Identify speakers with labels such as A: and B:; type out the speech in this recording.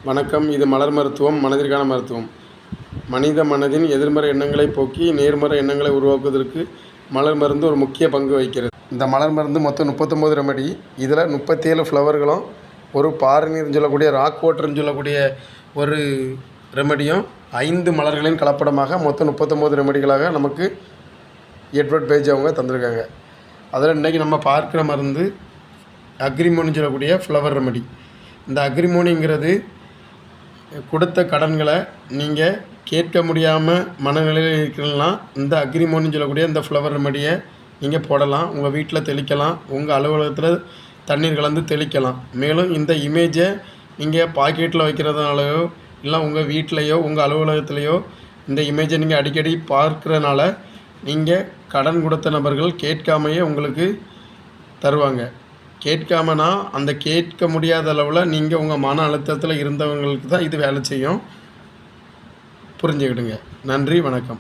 A: வணக்கம். இது மலர் மருத்துவம், மனதிற்கான மருத்துவம். மனித மனதின் எதிர்மறை எண்ணங்களை போக்கி நேர்மறை எண்ணங்களை உருவாக்குவதற்கு மலர் மருந்து ஒரு முக்கிய பங்கு வகிக்கிறது. இந்த மலர் மருந்து மொத்தம் 39 ரெமெடி. இதில் 37 ஃப்ளவர்களும் ஒரு பாரிநீர்னு சொல்லக்கூடிய ராக் வாட்டர்னு சொல்லக்கூடிய ஒரு ரெமெடியும் 5 மலர்களின் கலப்படமாக மொத்தம் 39 ரெமெடிகளாக நமக்கு எட்வர்ட் பேஜ் அவங்க தந்திருக்காங்க. அதில் இன்றைக்கி நம்ம பார்க்குற மருந்து அக்ரிமோனின்னு சொல்லக்கூடிய ஃப்ளவர் ரெமெடி. இந்த அக்ரிமோனிங்கிறது கொடுத்த கடன்களை நீங்கள் கேட்க முடியாமல் மனநிலையில் இருக்கிறீங்கன்னா இந்த அக்ரிமோனின்னு சொல்லக்கூடிய இந்த ஃப்ளவர் ரெமெடியை நீங்கள் போடலாம். உங்கள் வீட்டில் தெளிக்கலாம், உங்கள் அலுவலகத்தில் தண்ணீர் கலந்து தெளிக்கலாம். மேலும் இந்த இமேஜை நீங்கள் பாக்கெட்டில் வைக்கிறதுனாலையோ இல்லை உங்கள் வீட்டிலையோ உங்கள் அலுவலகத்துலேயோ இந்த இமேஜை நீங்கள் அடிக்கடி பார்க்குறதுனால நீங்கள் கடன் கொடுத்த நபர்கள் கேட்காமையே உங்களுக்கு தருவாங்க. கேட்காமனா அந்த கேட்க முடியாத அளவில் நீங்கள் உங்கள் மன அழுத்தத்தில் இருந்தவங்களுக்கு தான் இது வேலை செய்யும். புரிஞ்சுக்கிடுங்க. நன்றி, வணக்கம்.